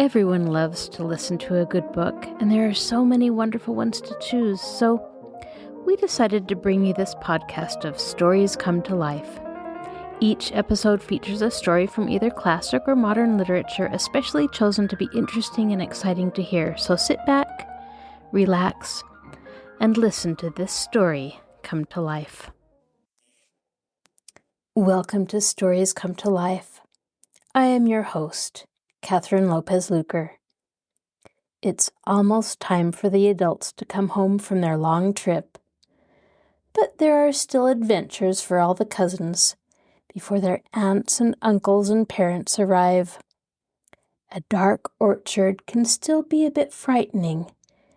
Everyone loves to listen to a good book, and there are so many wonderful ones to choose, so we decided to bring you this podcast of Stories Come to Life. Each episode features a story from either classic or modern literature, especially chosen to be interesting and exciting to hear. So sit back, relax, and listen to this story come to life. Welcome to Stories Come to Life. I am your host, Kathryn Lopez Luker. It's almost time for the adults to come home from their long trip, but there are still adventures for all the cousins before their aunts and uncles and parents arrive. A dark orchard can still be a bit frightening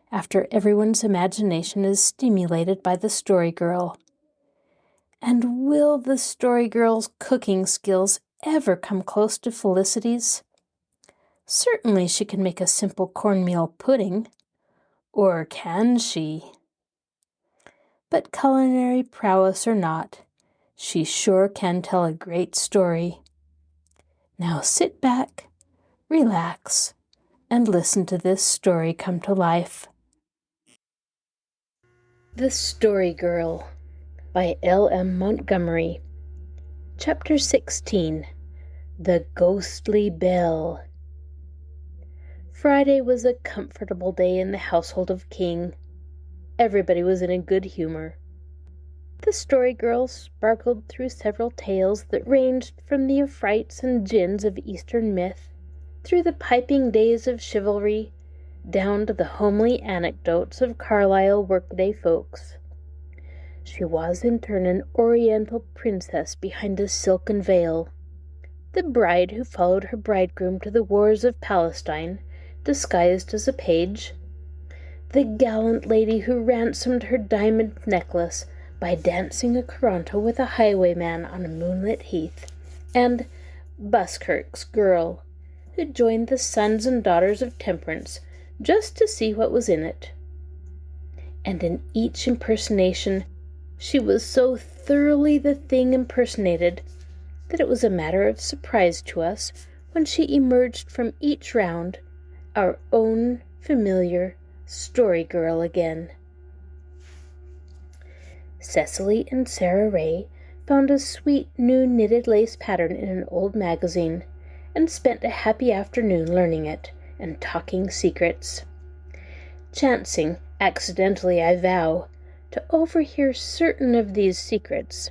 after everyone's imagination is stimulated by the story girl. And will the story girl's cooking skills ever come close to Felicity's? Certainly she can make a simple cornmeal pudding. Or can she? But culinary prowess or not, she sure can tell a great story. Now sit back, relax, and listen to this story come to life. The Story Girl by L.M. Montgomery. Chapter 16. The Ghostly Bell. Friday was a comfortable day in the household of King. Everybody was in a good humor. The story girl sparkled through several tales that ranged from the affrights and gins of Eastern myth, through the piping days of chivalry, down to the homely anecdotes of Carlisle workday folks. She was in turn an Oriental princess behind a silken veil, the bride who followed her bridegroom to the wars of Palestine, disguised as a page, the gallant lady who ransomed her diamond necklace by dancing a coranto with a highwayman on a moonlit heath, and Buskirk's girl, who joined the sons and daughters of temperance just to see what was in it. And in each impersonation she was so thoroughly the thing impersonated that it was a matter of surprise to us when she emerged from each round our own familiar story girl again. Cecily and Sarah Ray found a sweet new knitted lace pattern in an old magazine and spent a happy afternoon learning it and talking secrets. Chancing, accidentally I vow, to overhear certain of these secrets,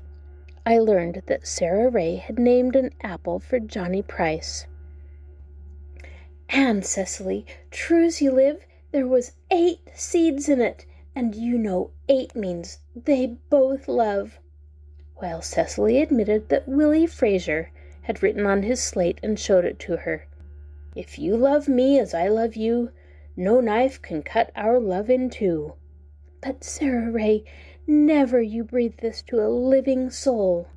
I learned that Sarah Ray had named an apple for Johnny Price. And, Cecily, true's you live, there was 8 seeds in it, and you know 8 means they both love. While Cecily admitted that Willie Fraser had written on his slate and showed it to her. If you love me as I love you, no knife can cut our love in two. But Sarah Ray, never you breathe this to a living soul.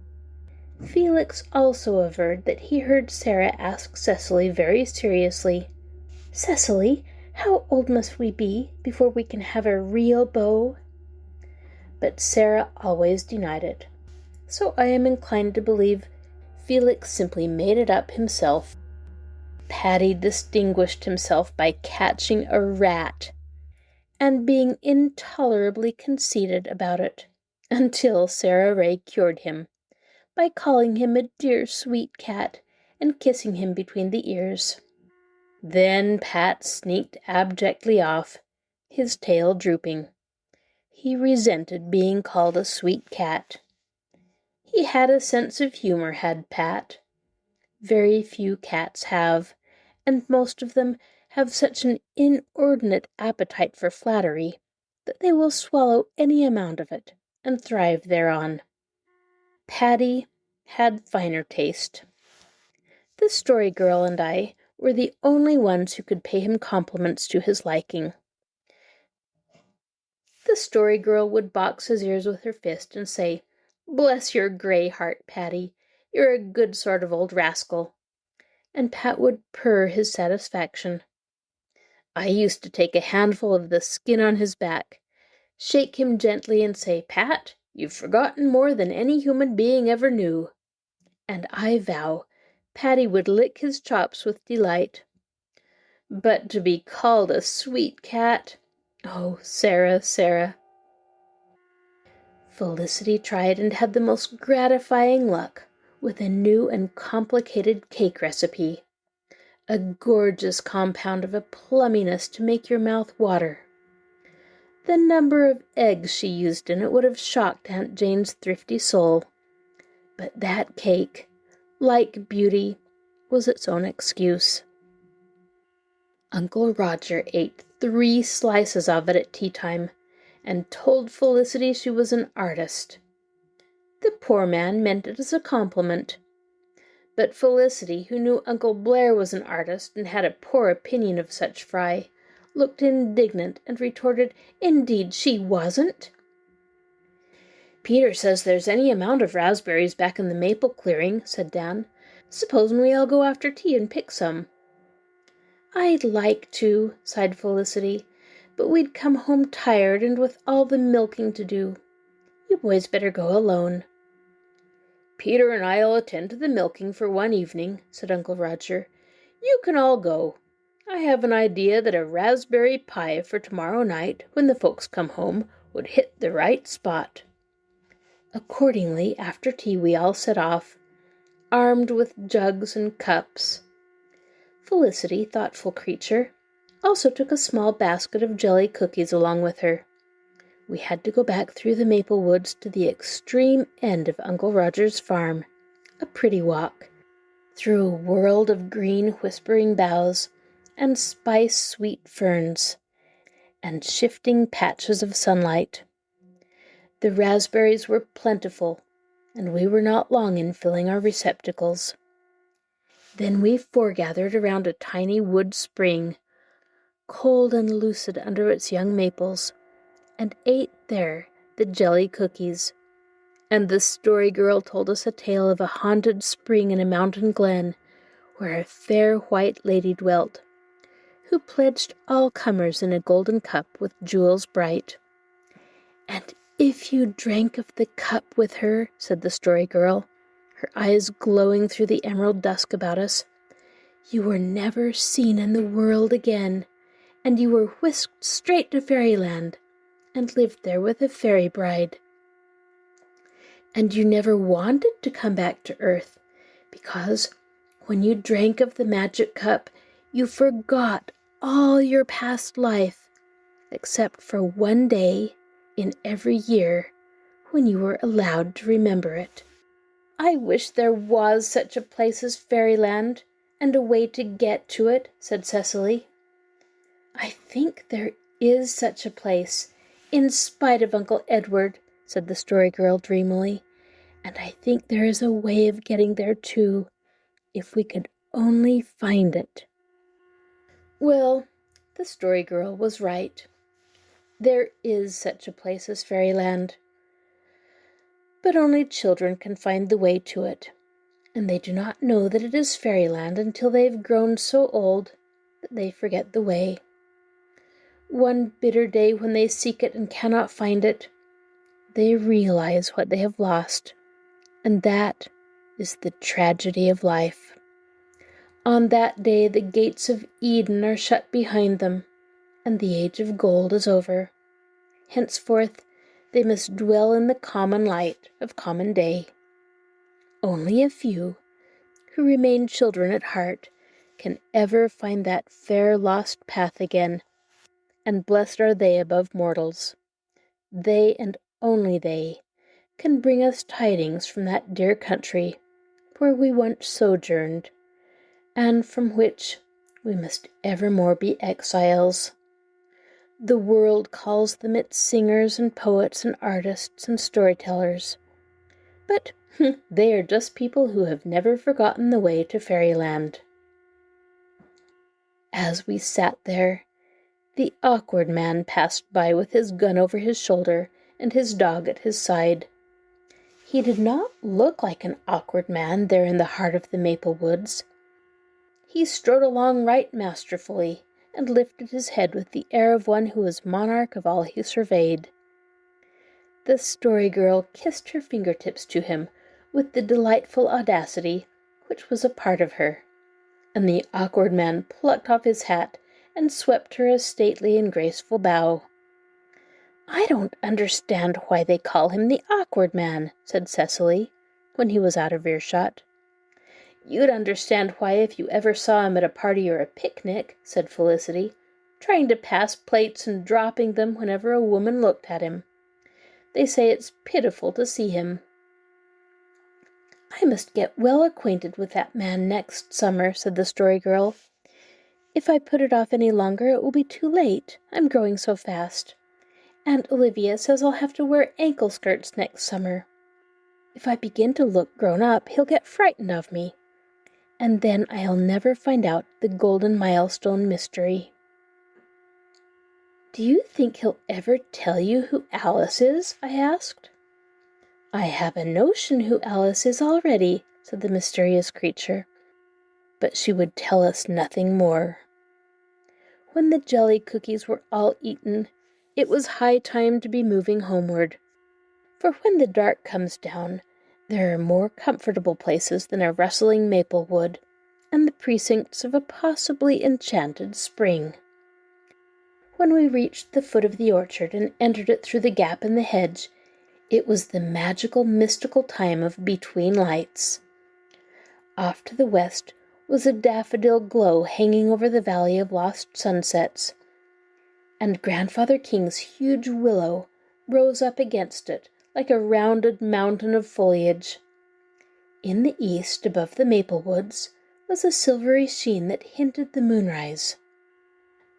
Felix also averred that he heard Sarah ask Cecily very seriously, "Cecily, how old must we be before we can have a real beau?" But Sarah always denied it, so I am inclined to believe Felix simply made it up himself. Paddy distinguished himself by catching a rat and being intolerably conceited about it, until Sarah Ray cured him by calling him a dear sweet cat and kissing him between the ears. Then Pat sneaked abjectly off, his tail drooping. He resented being called a sweet cat. He had a sense of humor, had Pat. Very few cats have, and most of them have such an inordinate appetite for flattery that they will swallow any amount of it and thrive thereon. Paddy had finer taste. The story girl and I were the only ones who could pay him compliments to his liking. The story girl would box his ears with her fist and say, "Bless your grey heart, Paddy, you're a good sort of old rascal." And Pat would purr his satisfaction. I used to take a handful of the skin on his back, shake him gently and say, "Pat, you've forgotten more than any human being ever knew." And I vow Paddy would lick his chops with delight. But to be called a sweet cat! Oh, Sarah, Sarah. Felicity tried and had the most gratifying luck with a new and complicated cake recipe. A gorgeous compound of a plumminess to make your mouth water. The number of eggs she used in it would have shocked Aunt Jane's thrifty soul. But that cake, like beauty, was its own excuse. Uncle Roger ate 3 slices of it at tea time, and told Felicity she was an artist. The poor man meant it as a compliment. But Felicity, who knew Uncle Blair was an artist and had a poor opinion of such fry, looked indignant and retorted, "Indeed she wasn't." "Peter says there's any amount of raspberries back in the maple clearing," said Dan. "Supposin' we all go after tea and pick some." "I'd like to," sighed Felicity, "but we'd come home tired and with all the milking to do. You boys better go alone." "Peter and I'll attend to the milking for one evening," said Uncle Roger. "You can all go. I have an idea that a raspberry pie for tomorrow night, when the folks come home, would hit the right spot." Accordingly, after tea we all set off, armed with jugs and cups. Felicity, thoughtful creature, also took a small basket of jelly cookies along with her. We had to go back through the maple woods to the extreme end of Uncle Roger's farm, a pretty walk, through a world of green whispering boughs and spice-sweet ferns, and shifting patches of sunlight. The raspberries were plentiful, and we were not long in filling our receptacles. Then we foregathered around a tiny wood spring, cold and lucid under its young maples, and ate there the jelly cookies. And the story girl told us a tale of a haunted spring in a mountain glen, where a fair white lady dwelt, who pledged all comers in a golden cup with jewels bright. "And if you drank of the cup with her," said the story girl, her eyes glowing through the emerald dusk about us, "you were never seen in the world again, and you were whisked straight to fairyland, and lived there with a fairy bride. And you never wanted to come back to earth, because when you drank of the magic cup, you forgot all your past life, except for one day in every year when you were allowed to remember it." "I wish there was such a place as fairyland, and a way to get to it," said Cecily. "I think there is such a place, in spite of Uncle Edward," said the story girl dreamily. "And I think there is a way of getting there too, if we could only find it." Well, the story girl was right. There is such a place as fairyland, but only children can find the way to it, and they do not know that it is fairyland until they have grown so old that they forget the way. One bitter day when they seek it and cannot find it, they realize what they have lost, and that is the tragedy of life. On that day the gates of Eden are shut behind them, and the age of gold is over. Henceforth they must dwell in the common light of common day. Only a few, who remain children at heart, can ever find that fair lost path again, and blessed are they above mortals. They, and only they, can bring us tidings from that dear country where we once sojourned, and from which we must evermore be exiles. The world calls them its singers and poets and artists and storytellers, but they are just people who have never forgotten the way to fairyland. As we sat there, the awkward man passed by with his gun over his shoulder and his dog at his side. He did not look like an awkward man there in the heart of the maple woods. He strode along right masterfully, and lifted his head with the air of one who was monarch of all he surveyed. The story girl kissed her fingertips to him with the delightful audacity which was a part of her. And the awkward man plucked off his hat and swept her a stately and graceful bow. "I don't understand why they call him the awkward man," said Cecily, when he was out of earshot. "You'd understand why if you ever saw him at a party or a picnic," said Felicity, trying to pass plates and dropping them whenever a woman looked at him. "They say it's pitiful to see him." "I must get well acquainted with that man next summer," said the Story Girl. "If I put it off any longer it will be too late. I'm growing so fast. Aunt Olivia says I'll have to wear ankle skirts next summer. If I begin to look grown up, he'll get frightened of me. And then I'll never find out the golden milestone mystery." "Do you think he'll ever tell you who Alice is?" I asked. "I have a notion who Alice is already," said the mysterious creature. But she would tell us nothing more. When the jelly cookies were all eaten, it was high time to be moving homeward. For when the dark comes down, there are more comfortable places than a rustling maple wood, and the precincts of a possibly enchanted spring. When we reached the foot of the orchard and entered it through the gap in the hedge, it was the magical, mystical time of between lights. Off to the west was a daffodil glow hanging over the valley of lost sunsets, and Grandfather King's huge willow rose up against it like a rounded mountain of foliage. In the east, above the maple woods, was a silvery sheen that hinted the moonrise.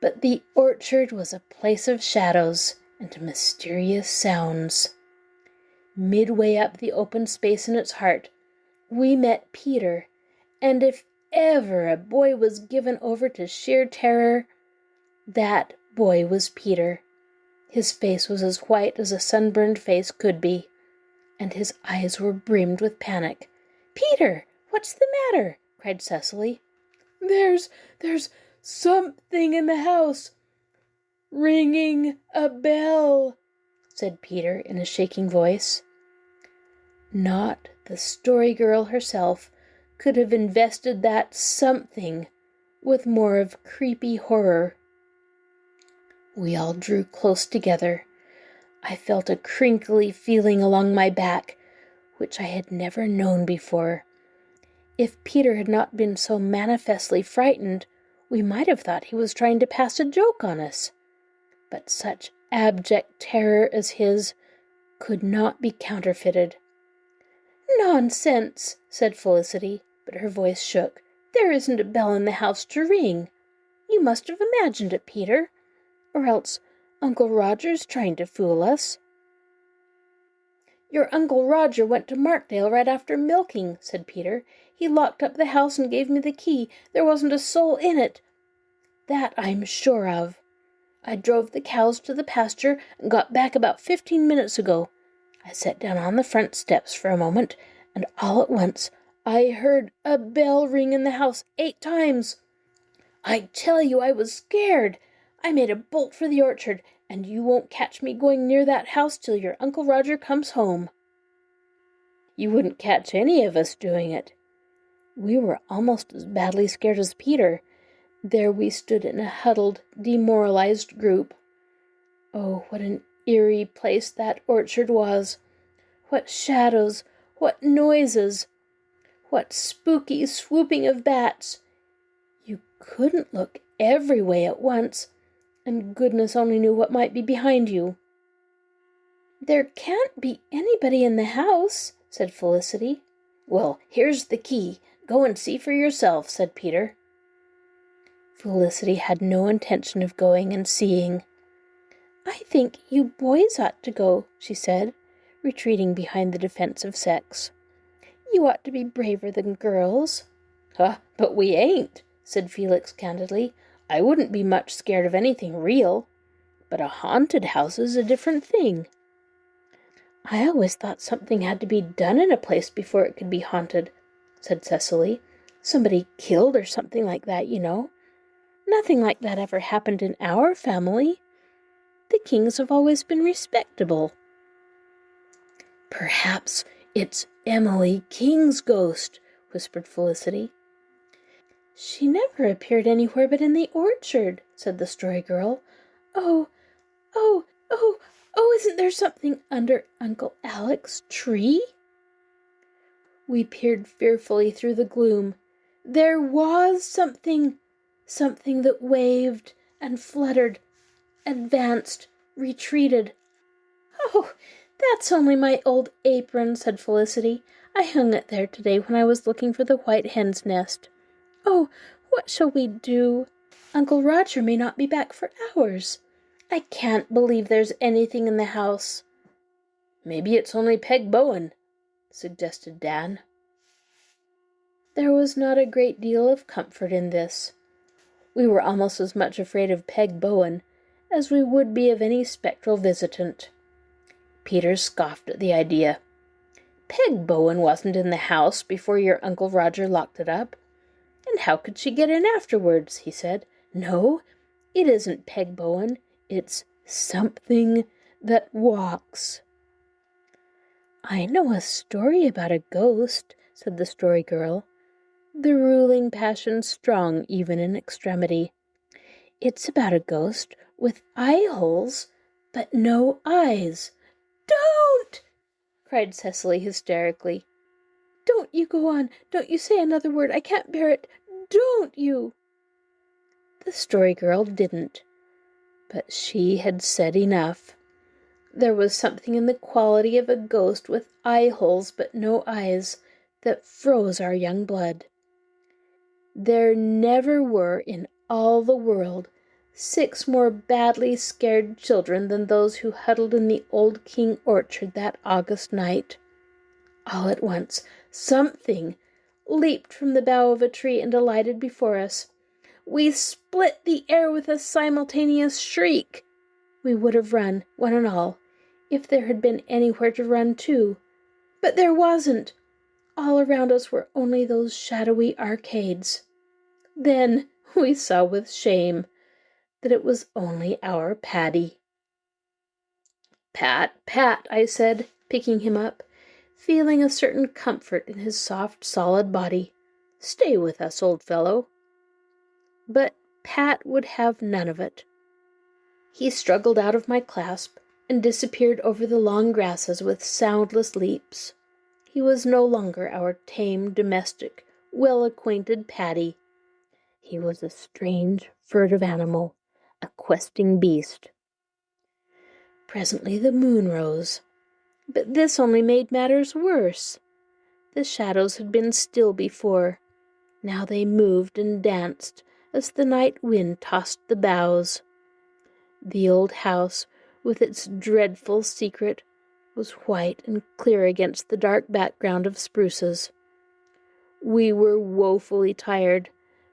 But the orchard was a place of shadows and mysterious sounds. Midway up the open space in its heart, we met Peter, and if ever a boy was given over to sheer terror, that boy was Peter. His face was as white as a sunburned face could be, and his eyes were brimmed with panic. "Peter, what's the matter?" cried Cecily. There's something in the house, ringing a bell," said Peter in a shaking voice. Not the Story Girl herself could have invested that something with more of creepy horror. We all drew close together. I felt a crinkly feeling along my back, which I had never known before. If Peter had not been so manifestly frightened, we might have thought he was trying to pass a joke on us. But such abject terror as his could not be counterfeited. "Nonsense," said Felicity, but her voice shook. "There isn't a bell in the house to ring. You must have imagined it, Peter. Or else Uncle Roger's trying to fool us." "Your Uncle Roger went to Markdale right after milking," said Peter. "He locked up the house and gave me the key. There wasn't a soul in it. That I'm sure of. I drove the cows to the pasture and got back about 15 minutes ago. I sat down on the front steps for a moment, and all at once I heard a bell ring in the house 8 times. I tell you, I was scared. I made a bolt for the orchard, and you won't catch me going near that house till your Uncle Roger comes home." "You wouldn't catch any of us doing it." We were almost as badly scared as Peter. There we stood in a huddled, demoralized group. Oh, what an eerie place that orchard was! What shadows! What noises! What spooky swooping of bats! You couldn't look every way at once, and goodness only knew what might be behind you. "There can't be anybody in the house," said Felicity. "Well, here's the key. Go and see for yourself," said Peter. Felicity had no intention of going and seeing. "I think you boys ought to go," she said, retreating behind the defensive sex. "You ought to be braver than girls." But we ain't," said Felix candidly. "I wouldn't be much scared of anything real. But a haunted house is a different thing." "I always thought something had to be done in a place before it could be haunted," said Cecily. "Somebody killed or something like that, you know. Nothing like that ever happened in our family. The Kings have always been respectable." "Perhaps it's Emily King's ghost," whispered Felicity. "She never appeared anywhere but in the orchard," said the Story Girl. "Oh, oh, oh, oh, isn't there something under Uncle Alec's tree?" We peered fearfully through the gloom. There was something that waved and fluttered, advanced, retreated. "Oh, that's only my old apron," said Felicity. "I hung it there today when I was looking for the white hen's nest. Oh, what shall we do? Uncle Roger may not be back for hours. I can't believe there's anything in the house." "Maybe it's only Peg Bowen," suggested Dan. There was not a great deal of comfort in this. We were almost as much afraid of Peg Bowen as we would be of any spectral visitant. Peter scoffed at the idea. "Peg Bowen wasn't in the house before your Uncle Roger locked it up. And how could she get in afterwards?" he said. "No, it isn't Peg Bowen. It's something that walks." "I know a story about a ghost," said the Story Girl, the ruling passion strong even in extremity. "It's about a ghost with eye holes, but no eyes." "Don't!" cried Cecily hysterically. "Don't you go on. Don't you say another word. I can't bear it. Don't you." The Story Girl didn't, but she had said enough. There was something in the quality of a ghost with eye holes but no eyes that froze our young blood. There never were in all the world 6 more badly scared children than those who huddled in the old King orchard that August night. All at once, something leaped from the bough of a tree and alighted before us. We split the air with a simultaneous shriek. We would have run, one and all, if there had been anywhere to run to. But there wasn't. All around us were only those shadowy arcades. Then we saw with shame that it was only our Paddy. "Pat, Pat," I said, picking him up, feeling a certain comfort in his soft, solid body. "Stay with us, old fellow." But Pat would have none of it. He struggled out of my clasp and disappeared over the long grasses with soundless leaps. He was no longer our tame, domestic, well-acquainted Paddy. He was a strange, furtive animal, a questing beast. Presently the moon rose, but this only made matters worse. The shadows had been still before. Now they moved and danced as the night wind tossed the boughs. The old house, with its dreadful secret, was white and clear against the dark background of spruces. We were woefully tired,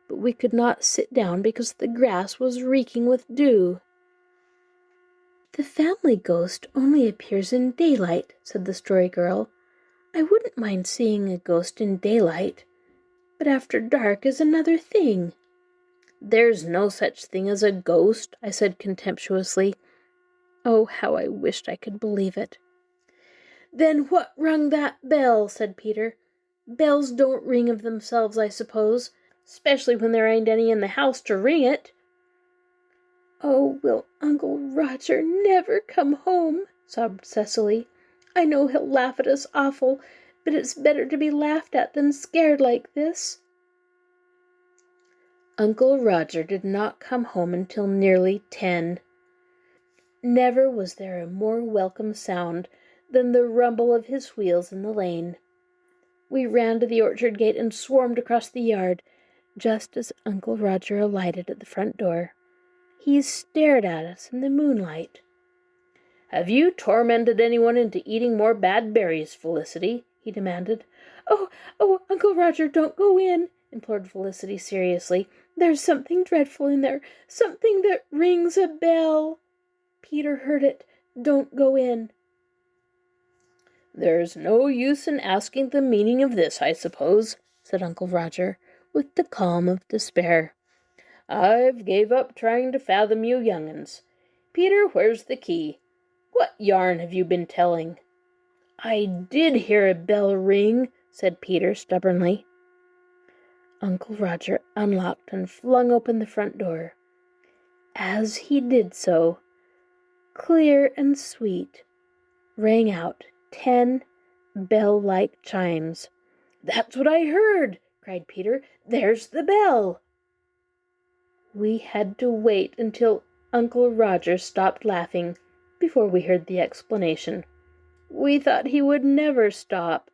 but we could not sit down because the grass was reeking with dew. "The family ghost only appears in daylight," said the Story Girl. "I wouldn't mind seeing a ghost in daylight, but after dark is another thing." "There's no such thing as a ghost," I said contemptuously. Oh, how I wished I could believe it. "Then what rung that bell?" said Peter. "Bells don't ring of themselves, I suppose, especially when there ain't any in the house to ring it." "Oh, will Uncle Roger never come home?" sobbed Cecily. "I know he'll laugh at us awful, but it's better to be laughed at than scared like this." Uncle Roger did not come home until nearly 10. Never was there a more welcome sound than the rumble of his wheels in the lane. We ran to the orchard gate and swarmed across the yard, just as Uncle Roger alighted at the front door. He stared at us in the moonlight. "Have you tormented anyone into eating more bad berries, Felicity?" he demanded. Oh, Uncle Roger, don't go in," implored Felicity seriously. "There's something dreadful in there, something that rings a bell. Peter heard it. Don't go in." "There's no use in asking the meaning of this, I suppose," said Uncle Roger, with the calm of despair. "I've gave up trying to fathom you young'uns. Peter, where's the key? What yarn have you been telling?" "I did hear a bell ring," said Peter stubbornly. Uncle Roger unlocked and flung open the front door. As he did so, clear and sweet, rang out 10 bell-like chimes. "That's what I heard!" cried Peter. "There's the bell!" We had to wait until Uncle Roger stopped laughing before we heard the explanation. We thought he would never stop.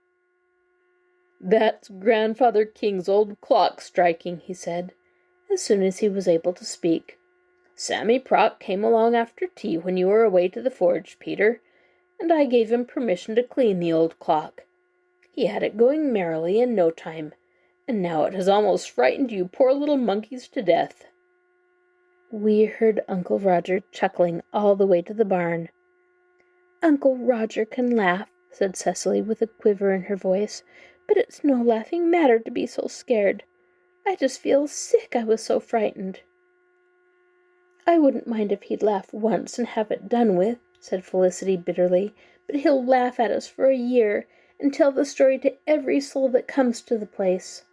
"That's Grandfather King's old clock striking," he said, as soon as he was able to speak. "Sammy Prock came along after tea when you were away to the forge, Peter, and I gave him permission to clean the old clock. He had it going merrily in no time, and now it has almost frightened you poor little monkeys to death." We heard Uncle Roger chuckling all the way to the barn. "Uncle Roger can laugh," said Cecily with a quiver in her voice, "but it's no laughing matter to be so scared. I just feel sick, I was so frightened." "I wouldn't mind if he'd laugh once and have it done with," said Felicity bitterly, "but he'll laugh at us for a year and tell the story to every soul that comes to the place."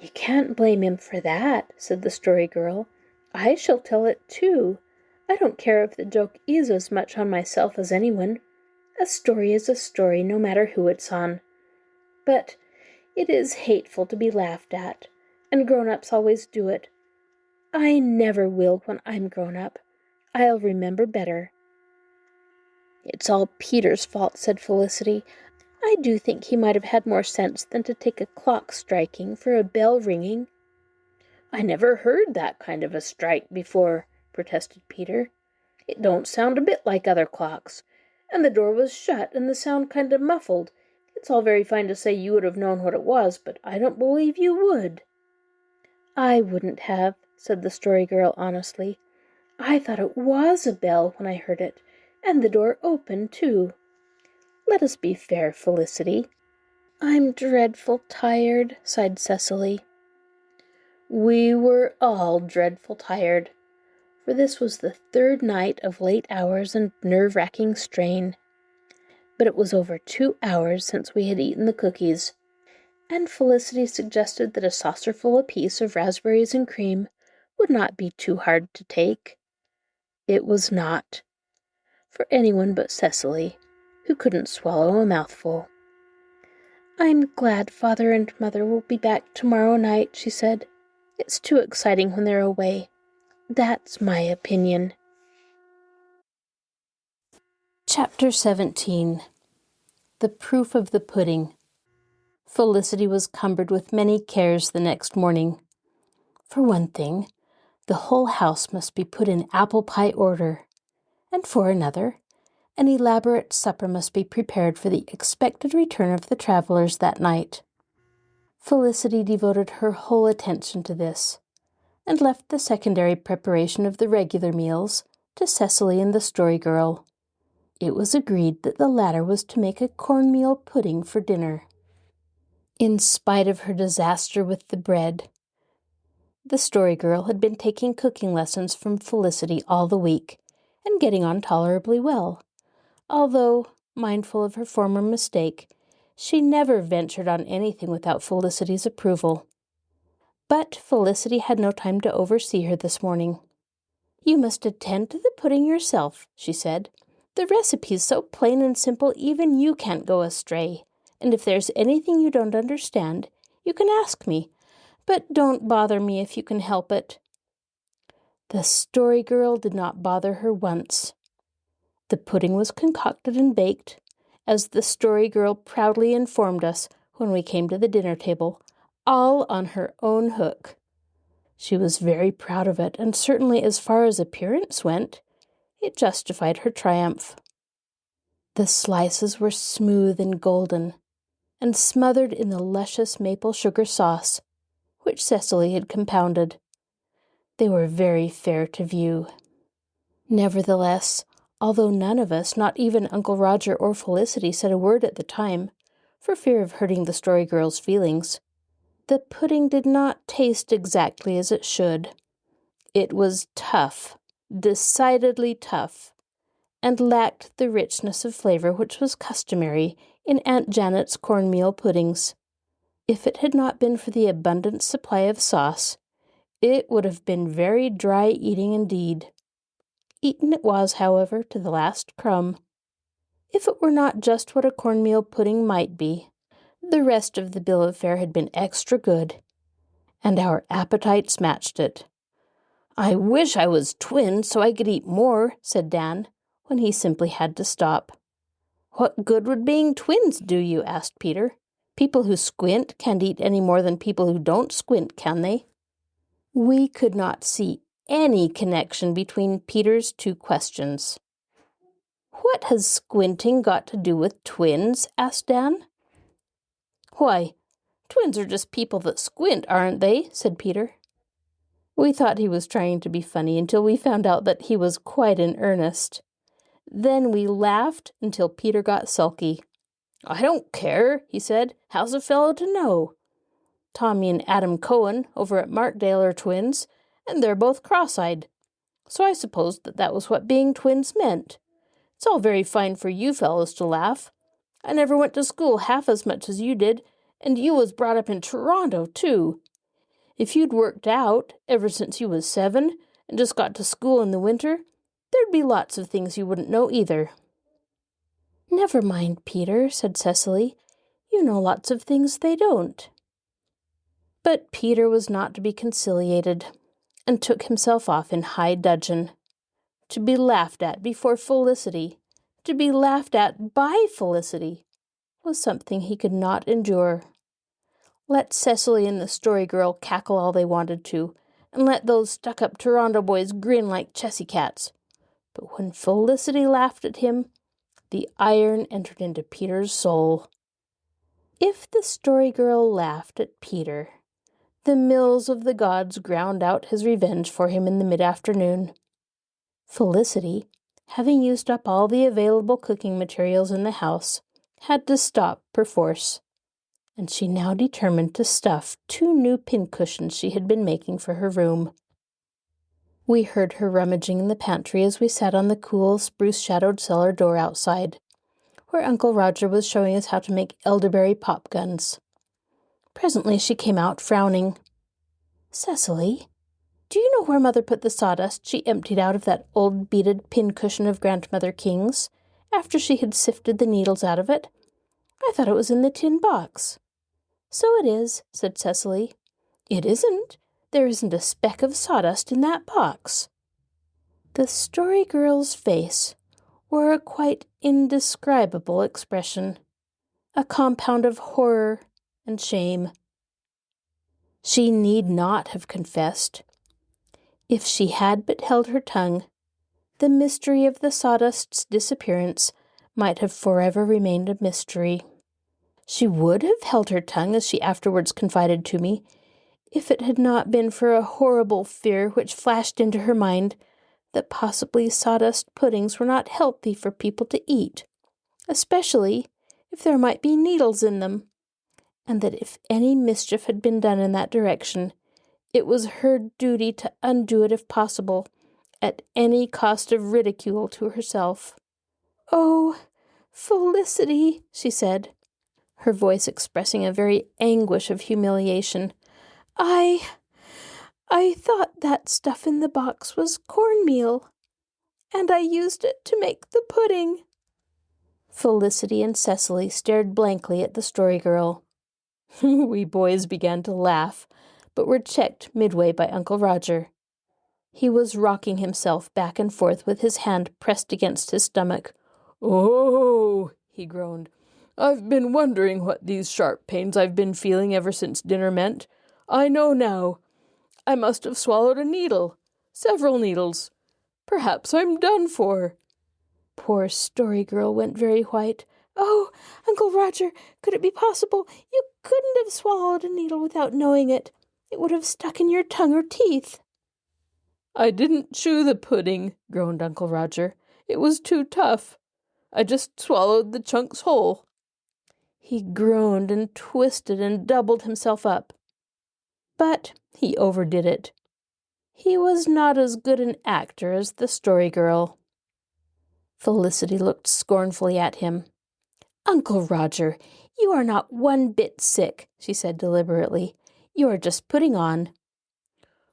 "You can't blame him for that," said the Story Girl. "I shall tell it too. I don't care if the joke is as much on myself as anyone. A story is a story, no matter who it's on. But it is hateful to be laughed at, and grown-ups always do it. I never will when I'm grown up. I'll remember better." "It's all Peter's fault," said Felicity. "I do think he might have had more sense than to take a clock striking for a bell ringing." "I never heard that kind of a strike before," protested Peter. "It don't sound a bit like other clocks. And the door was shut and the sound kind of muffled. It's all very fine to say you would have known what it was, but I don't believe you would." "I wouldn't have," said the Story Girl honestly. "I thought it was a bell when I heard it, and the door open, too. Let us be fair, Felicity." "I'm dreadful tired," sighed Cecily. We were all dreadful tired, for this was the third night of late hours and nerve-wracking strain. But it was over 2 hours since we had eaten the cookies, and Felicity suggested that a saucerful apiece of raspberries and cream would not be too hard to take. It was not, for anyone but Cecily, who couldn't swallow a mouthful. "I'm glad Father and Mother will be back tomorrow night," she said. "It's too exciting when they're away. That's my opinion." Chapter 17. The Proof of the Pudding. Felicity was cumbered with many cares the next morning. For one thing, the whole house must be put in apple pie order, and for another, an elaborate supper must be prepared for the expected return of the travelers that night. Felicity devoted her whole attention to this, and left the secondary preparation of the regular meals to Cecily and the Story Girl. It was agreed that the latter was to make a cornmeal pudding for dinner. In spite of her disaster with the bread, the Story Girl had been taking cooking lessons from Felicity all the week, and getting on tolerably well, although, mindful of her former mistake, she never ventured on anything without Felicity's approval. But Felicity had no time to oversee her this morning. "You must attend to the pudding yourself," she said. "The recipe's so plain and simple even you can't go astray, and if there's anything you don't understand, you can ask me, but don't bother me if you can help it." The Story Girl did not bother her once. The pudding was concocted and baked, as the Story Girl proudly informed us when we came to the dinner table, all on her own hook. She was very proud of it, and certainly as far as appearance went, it justified her triumph. The slices were smooth and golden, and smothered in the luscious maple sugar sauce, which Cecily had compounded. They were very fair to view. Nevertheless, although none of us, not even Uncle Roger or Felicity, said a word at the time, for fear of hurting the Story Girl's feelings, the pudding did not taste exactly as it should. It was tough, decidedly tough, and lacked the richness of flavor which was customary in Aunt Janet's cornmeal puddings. If it had not been for the abundant supply of sauce, it would have been very dry eating indeed. Eaten it was, however, to the last crumb. If it were not just what a cornmeal pudding might be, the rest of the bill of fare had been extra good, and our appetites matched it. "I wish I was twins so I could eat more," said Dan, when he simply had to stop. "What good would being twins do you?" asked Peter. "People who squint can't eat any more than people who don't squint, can they?" We could not see any connection between Peter's two questions. "What has squinting got to do with twins?" asked Dan. "Why, twins are just people that squint, aren't they?" said Peter. We thought he was trying to be funny until we found out that he was quite in earnest. Then we laughed until Peter got sulky. "I don't care," he said. "How's a fellow to know? Tommy and Adam Cohen over at Markdale are twins, and they're both cross-eyed. So I supposed that was what being twins meant. It's all very fine for you fellows to laugh. I never went to school half as much as you did, and you was brought up in Toronto, too. If you'd worked out ever since you was 7 and just got to school in the winter, there'd be lots of things you wouldn't know either." "Never mind, Peter," said Cecily. "You know lots of things they don't." But Peter was not to be conciliated, and took himself off in high dudgeon. To be laughed at before Felicity, to be laughed at by Felicity, was something he could not endure. Let Cecily and the Story Girl cackle all they wanted to, and let those stuck-up Toronto boys grin like Chessy cats. But when Felicity laughed at him, the iron entered into Peter's soul. If the Story Girl laughed at Peter, the mills of the gods ground out his revenge for him in the mid-afternoon. Felicity, having used up all the available cooking materials in the house, had to stop perforce, and she now determined to stuff 2 new pincushions she had been making for her room. We heard her rummaging in the pantry as we sat on the cool, spruce-shadowed cellar door outside, where Uncle Roger was showing us how to make elderberry pop guns. Presently she came out, frowning. "Cecily, do you know where Mother put the sawdust she emptied out of that old beaded pincushion of Grandmother King's, after she had sifted the needles out of it? I thought it was in the tin box." "So it is," said Cecily. "It isn't. There isn't a speck of sawdust in that box." The Story Girl's face wore a quite indescribable expression, a compound of horror and shame. She need not have confessed. If she had but held her tongue, the mystery of the sawdust's disappearance might have forever remained a mystery. She would have held her tongue, as she afterwards confided to me, if it had not been for a horrible fear which flashed into her mind that possibly sawdust puddings were not healthy for people to eat, especially if there might be needles in them, and that if any mischief had been done in that direction, it was her duty to undo it if possible, at any cost of ridicule to herself. "Oh, Felicity," she said, her voice expressing a very anguish of humiliation. I thought that stuff in the box was cornmeal, and I used it to make the pudding." Felicity and Cecily stared blankly at the Story Girl. We boys began to laugh, but were checked midway by Uncle Roger. He was rocking himself back and forth with his hand pressed against his stomach. "Oh," he groaned, "I've been wondering what these sharp pains I've been feeling ever since dinner meant. I know now. I must have swallowed a needle. Several needles. Perhaps I'm done for." Poor Story Girl went very white. "Oh, Uncle Roger, could it be possible? You couldn't have swallowed a needle without knowing it. It would have stuck in your tongue or teeth." "I didn't chew the pudding," groaned Uncle Roger. "It was too tough. I just swallowed the chunks whole." He groaned and twisted and doubled himself up. But he overdid it. He was not as good an actor as the Story Girl. Felicity looked scornfully at him. "Uncle Roger, You are not one bit sick, she said deliberately. You are just putting on.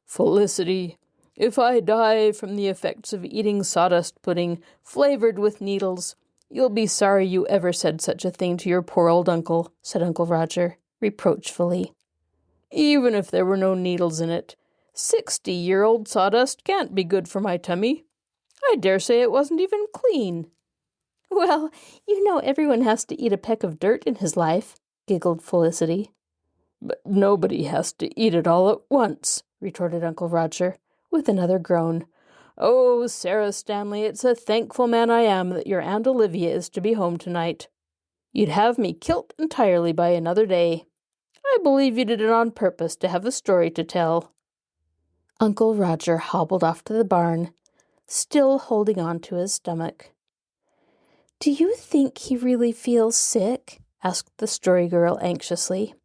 Felicity, if I die from the effects of eating sawdust pudding flavored with needles, you'll be sorry you ever said such a thing to your poor old uncle, said Uncle Roger, reproachfully. Even if there were no needles in it, 60-year-old sawdust can't be good for my tummy. I dare say it wasn't even clean. Well, you know everyone has to eat a peck of dirt in his life, giggled Felicity. But nobody has to eat it all at once, retorted Uncle Roger, with another groan. Oh, Sarah Stanley, it's a thankful man I am that your Aunt Olivia is to be home tonight. You'd have me kilt entirely by another day. I believe you did it on purpose to have a story to tell. Uncle Roger hobbled off to the barn, still holding on to his stomach. Do you think he really feels sick? Asked the Story Girl anxiously.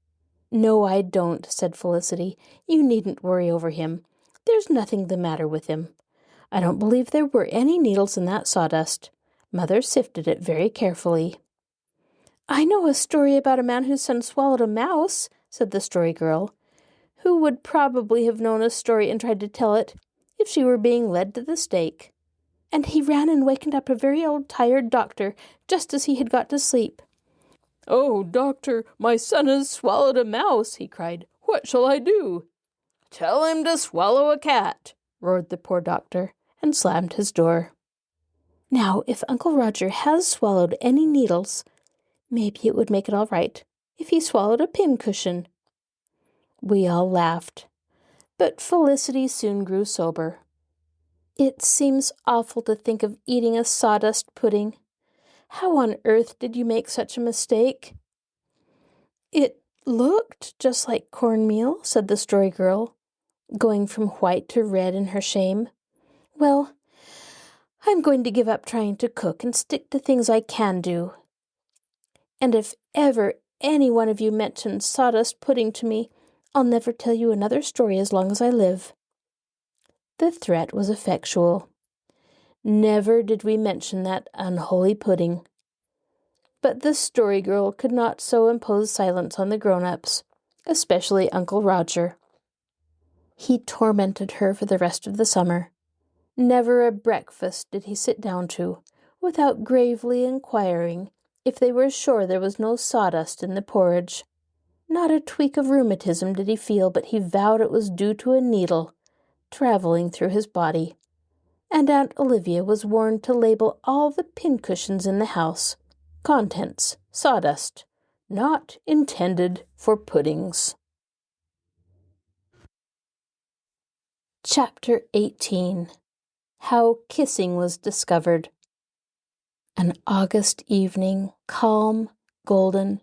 No, I don't, said Felicity. You needn't worry over him. There's nothing the matter with him. I don't believe there were any needles in that sawdust. Mother sifted it very carefully. I know a story about a man whose son swallowed a mouse, said the Story Girl, who would probably have known a story and tried to tell it if she were being led to the stake. And he ran and wakened up a very old tired doctor just as he had got to sleep. Oh, doctor, my son has swallowed a mouse, he cried. What shall I do? Tell him to swallow a cat, roared the poor doctor, and slammed his door. Now, if Uncle Roger has swallowed any needles, maybe it would make it all right if he swallowed a pincushion. We all laughed, but Felicity soon grew sober. It seems awful to think of eating a sawdust pudding. How on earth did you make such a mistake? It looked just like cornmeal, said the Story Girl, going from white to red in her shame. Well, I'm going to give up trying to cook and stick to things I can do. And if ever any one of you mentions sawdust pudding to me, I'll never tell you another story as long as I live. The threat was effectual. Never did we mention that unholy pudding. But the Story Girl could not so impose silence on the grown-ups, especially Uncle Roger. He tormented her for the rest of the summer. Never a breakfast did he sit down to without gravely inquiring if they were sure there was no sawdust in the porridge. Not a tweak of rheumatism did he feel, but he vowed it was due to a needle traveling through his body. And Aunt Olivia was warned to label all the pincushions in the house. Contents, sawdust, not intended for puddings. Chapter 18. How Kissing Was Discovered. An August evening, calm, golden,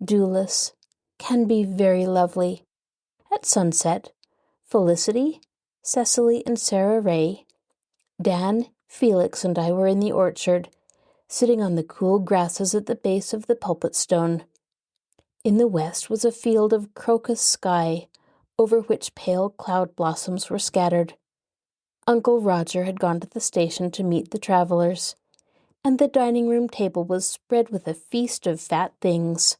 dewless, can be very lovely. At sunset, Felicity, Cecily, and Sarah Ray, Dan, Felix, and I were in the orchard, sitting on the cool grasses at the base of the pulpit stone. In the west was a field of crocus sky, over which pale cloud blossoms were scattered. Uncle Roger had gone to the station to meet the travelers, and the dining-room table was spread with a feast of fat things.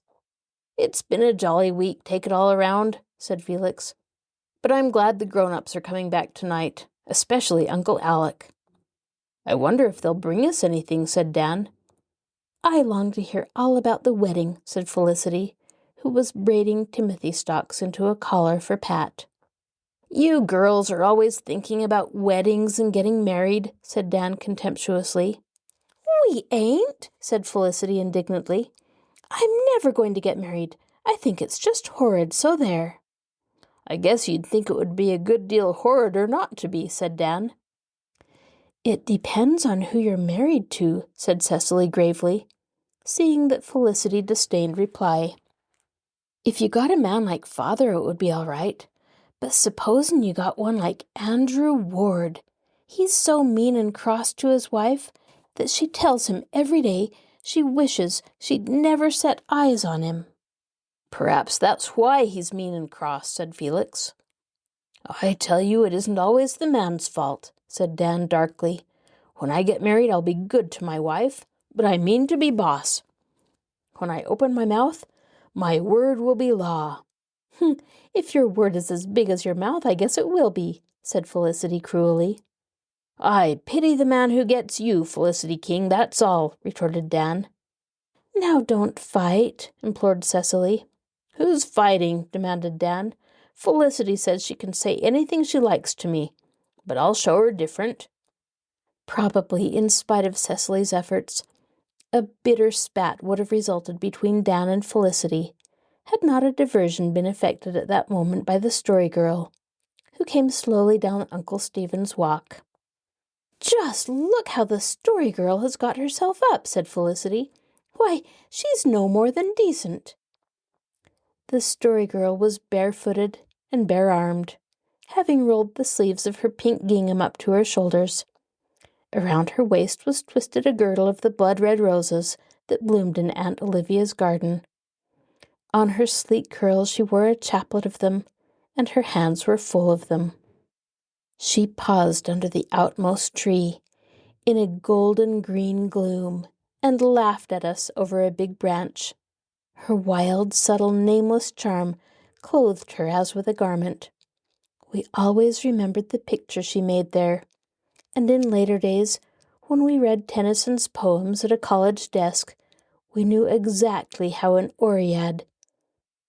"It's been a jolly week, take it all around," said Felix. "But I'm glad the grown-ups are coming back tonight, especially Uncle Alec." "I wonder if they'll bring us anything," said Dan. "I long to hear all about the wedding," said Felicity, who was braiding timothy stalks into a collar for Pat. "You girls are always thinking about weddings and getting married," said Dan contemptuously. "We ain't," said Felicity indignantly. "I'm never going to get married. I think it's just horrid, so there." "I guess you'd think it would be a good deal horrider not to be," said Dan. "It depends on who you're married to," said Cecily gravely, seeing that Felicity disdained reply. "If you got a man like Father, it would be all right. But supposing you got one like Andrew Ward. He's so mean and cross to his wife that she tells him every day she wishes she'd never set eyes on him." "Perhaps that's why he's mean and cross," said Felix. "I tell you it isn't always the man's fault," said Dan darkly. "When I get married I'll be good to my wife, but I mean to be boss." When I open my mouth, my word will be law." "If your word is as big as your mouth, I guess it will be," said Felicity cruelly. "I pity the man who gets you, Felicity King, that's all," retorted Dan. "Now don't fight," implored Cecily. "Who's fighting?" demanded Dan. "Felicity says she can say anything she likes to me, but I'll show her different." Probably, in spite of Cecily's efforts, a bitter spat would have resulted between Dan and Felicity, had not a diversion been effected at that moment by the Story Girl, who came slowly down Uncle Stephen's Walk. "Just look how the Story Girl has got herself up," said Felicity. "Why, she's no more than decent." The Story Girl was barefooted and bare-armed, having rolled the sleeves of her pink gingham up to her shoulders. Around her waist was twisted a girdle of the blood-red roses that bloomed in Aunt Olivia's garden. On her sleek curls she wore a chaplet of them, and her hands were full of them. She paused under the outmost tree, in a golden-green gloom, and laughed at us over a big branch. Her wild, subtle, nameless charm clothed her as with a garment. We always remembered the picture she made there, and in later days, when we read Tennyson's poems at a college desk, we knew exactly how an Oread,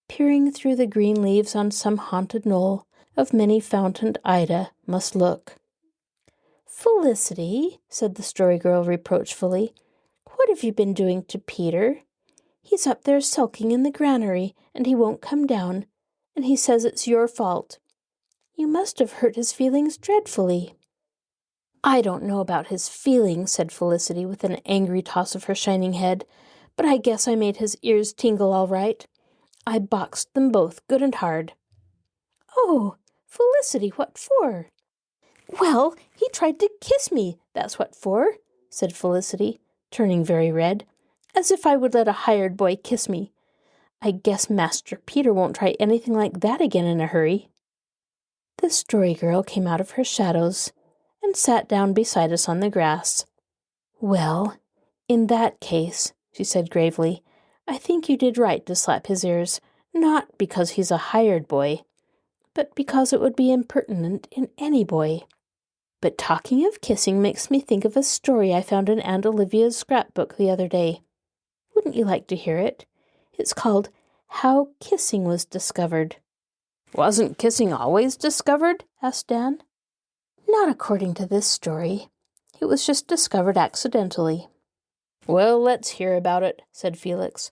peering through the green leaves on some haunted knoll of many-fountained Ida, must look. "Felicity," said the Story Girl reproachfully, "what have you been doing to Peter? He's up there sulking in the granary, and he won't come down, and he says it's your fault. You must have hurt his feelings dreadfully." "I don't know about his feelings," said Felicity with an angry toss of her shining head, "but I guess I made his ears tingle all right. I boxed them both good and hard." "Oh, Felicity, what for?" "Well, he tried to kiss me, that's what for," said Felicity, turning very red. "As if I would let a hired boy kiss me. I guess Master Peter won't try anything like that again in a hurry." The Story Girl came out of her shadows and sat down beside us on the grass. "Well, in that case," she said gravely, "I think you did right to slap his ears, not because he's a hired boy, but because it would be impertinent in any boy. But talking of kissing makes me think of a story I found in Aunt Olivia's scrapbook the other day. Wouldn't you like to hear it? It's called How Kissing Was Discovered." "Wasn't kissing always discovered?" asked Dan. "Not according to this story. It was just discovered accidentally." "Well, let's hear about it," said Felix,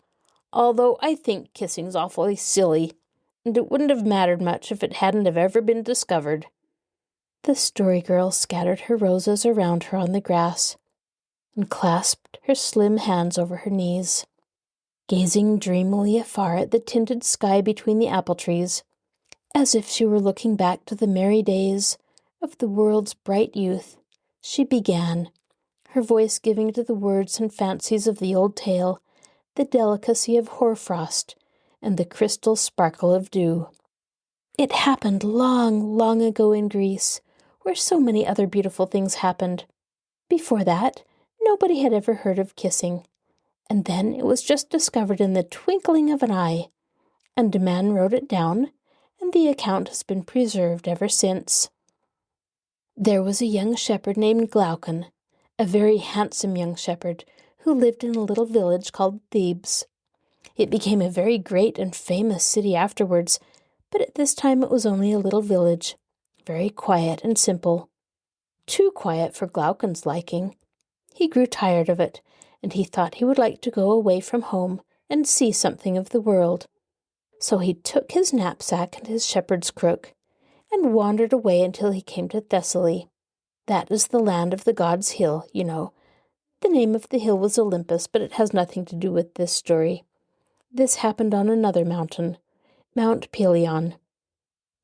"although I think kissing's awfully silly, and it wouldn't have mattered much if it hadn't have ever been discovered." The Story Girl scattered her roses around her on the grass and clasped her slim hands over her knees, gazing dreamily afar at the tinted sky between the apple trees, as if she were looking back to the merry days of the world's bright youth. She began, her voice giving to the words and fancies of the old tale the delicacy of hoarfrost and the crystal sparkle of dew. "It happened long, long ago in Greece, where so many other beautiful things happened. Before that, nobody had ever heard of kissing, and then it was just discovered in the twinkling of an eye, and a man wrote it down, and the account has been preserved ever since. There was a young shepherd named Glaucon, a very handsome young shepherd, who lived in a little village called Thebes. It became a very great and famous city afterwards, but at this time it was only a little village, very quiet and simple. Too quiet for Glaucon's liking. He grew tired of it, and he thought he would like to go away from home and see something of the world. So he took his knapsack and his shepherd's crook, and wandered away until he came to Thessaly. That is the land of the gods' hill, you know. The name of the hill was Olympus, but it has nothing to do with this story. This happened on another mountain, Mount Pelion.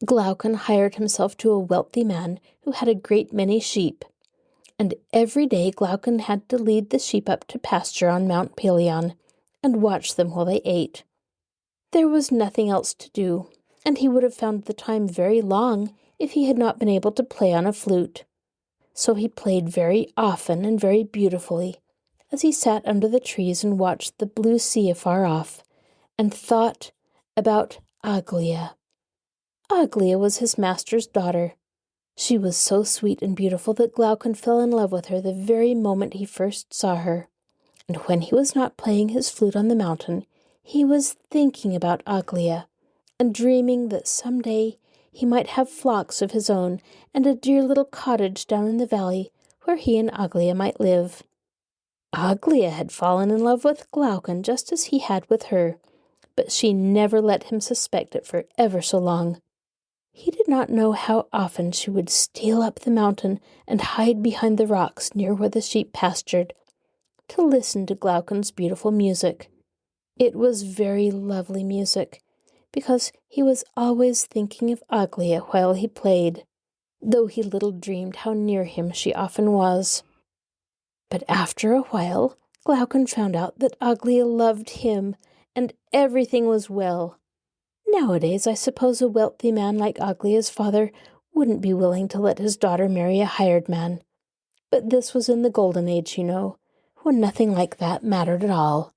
Glaucon hired himself to a wealthy man who had a great many sheep, and every day Glaucon had to lead the sheep up to pasture on Mount Pelion and watch them while they ate. There was nothing else to do, and he would have found the time very long if he had not been able to play on a flute. So he played very often and very beautifully, as he sat under the trees and watched the blue sea afar off, and thought about Aglaia. Aglaia was his master's daughter. She was so sweet and beautiful that Glaucon fell in love with her the very moment he first saw her. And when he was not playing his flute on the mountain, he was thinking about Aglaia, and dreaming that some day he might have flocks of his own and a dear little cottage down in the valley where he and Aglaia might live. Aglaia had fallen in love with Glaucon just as he had with her, but she never let him suspect it for ever so long. He did not know how often she would steal up the mountain and hide behind the rocks near where the sheep pastured, to listen to Glaucon's beautiful music. It was very lovely music, because he was always thinking of Aglaia while he played, though he little dreamed how near him she often was. But after a while, Glaucon found out that Aglaia loved him, and everything was well. Nowadays, I suppose a wealthy man like Aglaia's father wouldn't be willing to let his daughter marry a hired man. But this was in the golden age, you know, when nothing like that mattered at all.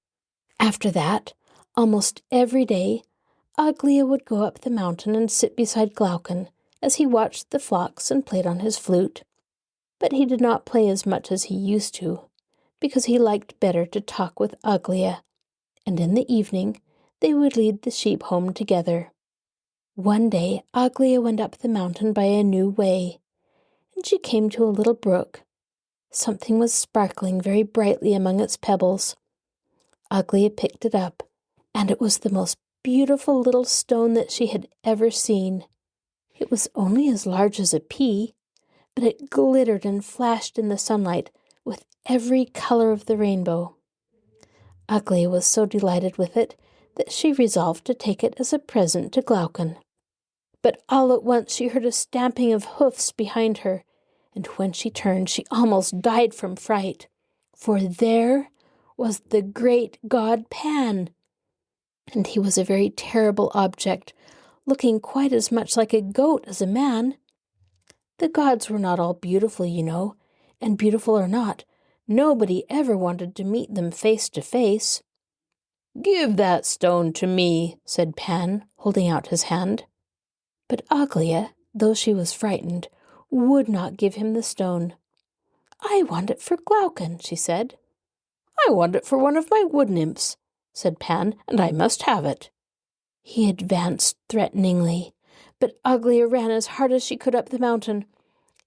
After that, almost every day, Aglaia would go up the mountain and sit beside Glaucon as he watched the flocks and played on his flute. But he did not play as much as he used to, because he liked better to talk with Aglaia, and in the evening they would lead the sheep home together. One day Aglaia went up the mountain by a new way, and she came to a little brook. Something was sparkling very brightly among its pebbles. Aglaia picked it up, and it was the most beautiful little stone that she had ever seen. It was only as large as a pea, but it glittered and flashed in the sunlight with every color of the rainbow. Aglaia was so delighted with it that she resolved to take it as a present to Glaucon. But all at once she heard a stamping of hoofs behind her, and when she turned she almost died from fright, for there was the great god Pan, and he was a very terrible object, looking quite as much like a goat as a man. The gods were not all beautiful, you know, and beautiful or not, nobody ever wanted to meet them face to face. "Give that stone to me," said Pan, holding out his hand. But Aglaia, though she was frightened, would not give him the stone. "I want it for Glaucon," she said. "I want it for one of my wood nymphs," said Pan, "and I must have it." He advanced threateningly, but Aglaia ran as hard as she could up the mountain.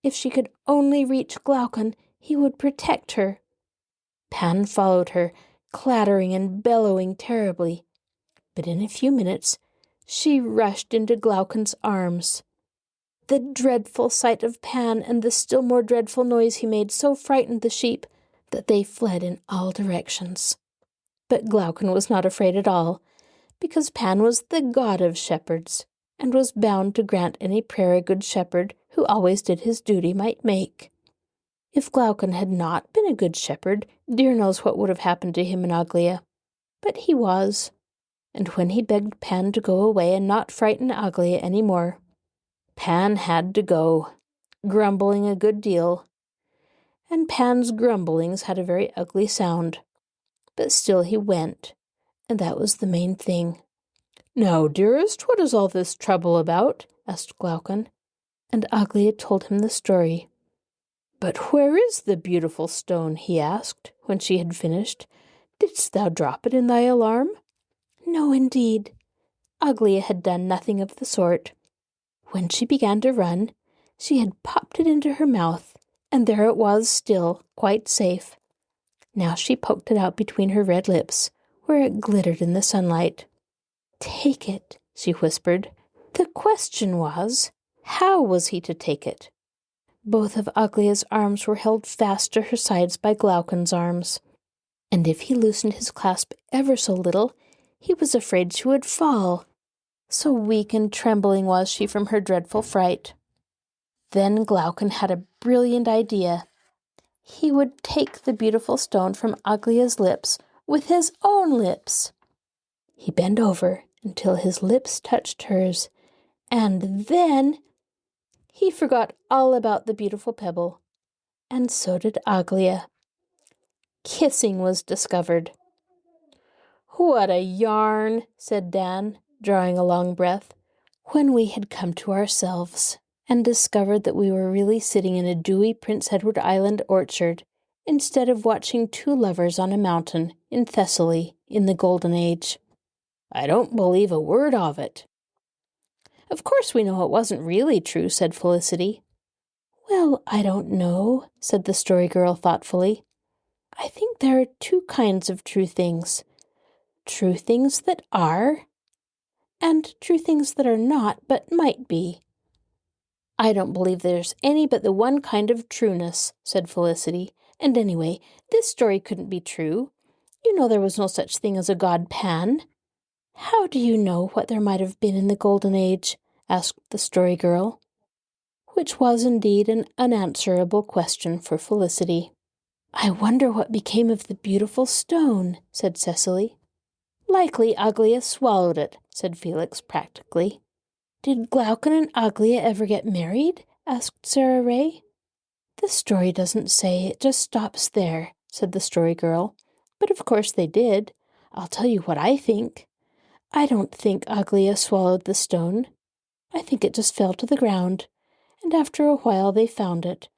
If she could only reach Glaucon, he would protect her. Pan followed her, clattering and bellowing terribly. But in a few minutes, she rushed into Glaucon's arms. The dreadful sight of Pan and the still more dreadful noise he made so frightened the sheep that they fled in all directions. But Glaucon was not afraid at all, because Pan was the god of shepherds, and was bound to grant any prayer a good shepherd who always did his duty might make. If Glaucon had not been a good shepherd, dear knows what would have happened to him and Aglaia. But he was, and when he begged Pan to go away and not frighten Aglaia any more, Pan had to go, grumbling a good deal. And Pan's grumblings had a very ugly sound. But still he went, and that was the main thing. "Now, dearest, what is all this trouble about?" asked Glaucon, and Aglaia told him the story. "But where is the beautiful stone?" he asked, when she had finished. "Didst thou drop it in thy alarm?" No, indeed. Aglaia had done nothing of the sort. When she began to run, she had popped it into her mouth, and there it was still, quite safe. Now she poked it out between her red lips, where it glittered in the sunlight. "Take it," she whispered. The question was, how was he to take it? Both of Aglaia's arms were held fast to her sides by Glaucon's arms, and if he loosened his clasp ever so little, he was afraid she would fall. So weak and trembling was she from her dreadful fright. Then Glaucon had a brilliant idea. He would take the beautiful stone from Aglaia's lips with his own lips. He bent over until his lips touched hers, and then he forgot all about the beautiful pebble, and so did Aglaia. kissing was discovered. "What a yarn," said Dan, drawing a long breath. When we had come to ourselves and discovered that we were really sitting in a dewy Prince Edward Island orchard instead of watching two lovers on a mountain in Thessaly in the Golden Age. "I don't believe a word of it." "Of course we know it wasn't really true," said Felicity. "Well, I don't know," said the Story Girl thoughtfully. "I think there are two kinds of true things. True things that are, and true things that are not but might be." "I don't believe there's any but the one kind of trueness," said Felicity. "And anyway, this story couldn't be true. You know there was no such thing as a god Pan." "How do you know what there might have been in the Golden Age?" asked the Story Girl, which was indeed an unanswerable question for Felicity. "I wonder what became of the beautiful stone," said Cecily. "Likely Aglaia swallowed it," said Felix practically. "Did Glaucon and Aglaia ever get married?" asked Sarah Ray. "The story doesn't say, it just stops there," said the Story Girl. "But of course they did. I'll tell you what I think. I don't think Aglaia swallowed the stone. I think it just fell to the ground, and after a while they found it.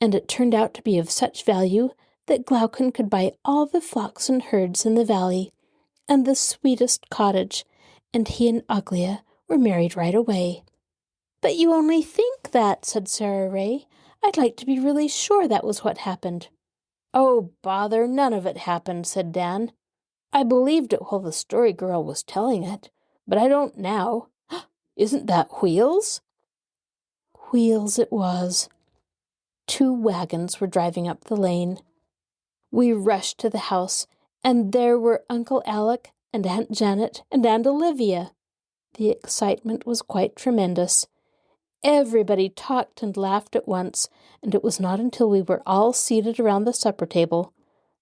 And it turned out to be of such value that Glaucon could buy all the flocks and herds in the valley, and the sweetest cottage, and he and Aglaia were married right away." "But you only think that," said Sarah Ray. "I'd like to be really sure that was what happened." "Oh, bother, none of it happened," said Dan. "I believed it while the Story Girl was telling it, but I don't now. Isn't that Wheels?" Wheels it was. 2 wagons were driving up the lane. We rushed to the house, and there were Uncle Alec and Aunt Janet and Aunt Olivia. The excitement was quite tremendous. Everybody talked and laughed at once, and it was not until we were all seated around the supper table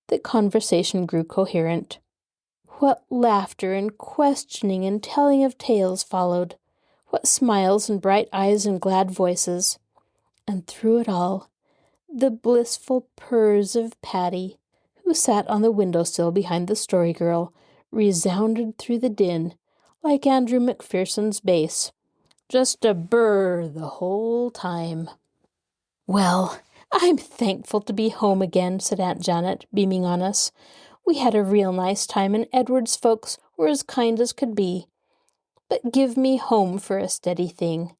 that conversation grew coherent. What laughter and questioning and telling of tales followed! What smiles and bright eyes and glad voices! And through it all, the blissful purrs of Patty, who sat on the windowsill behind the Story Girl, resounded through the din, like Andrew McPherson's bass. Just a burr the whole time. "Well, I'm thankful to be home again," said Aunt Janet, beaming on us. "We had a real nice time, and Edward's folks were as kind as could be. But give me home for a steady thing.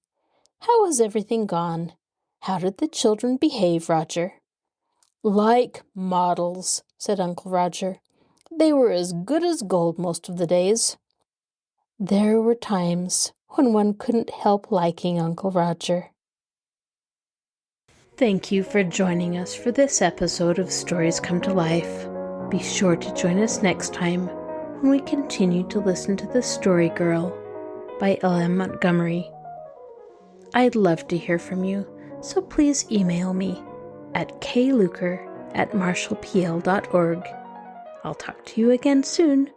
How has everything gone? How did the children behave, Roger?" "Like models," said Uncle Roger. "They were as good as gold most of the days." There were times when one couldn't help liking Uncle Roger. Thank you for joining us for this episode of Stories Come to Life. Be sure to join us next time when we continue to listen to The Story Girl by L.M. Montgomery. I'd love to hear from you, so please email me at kluker@marshallpl.org. I'll talk to you again soon.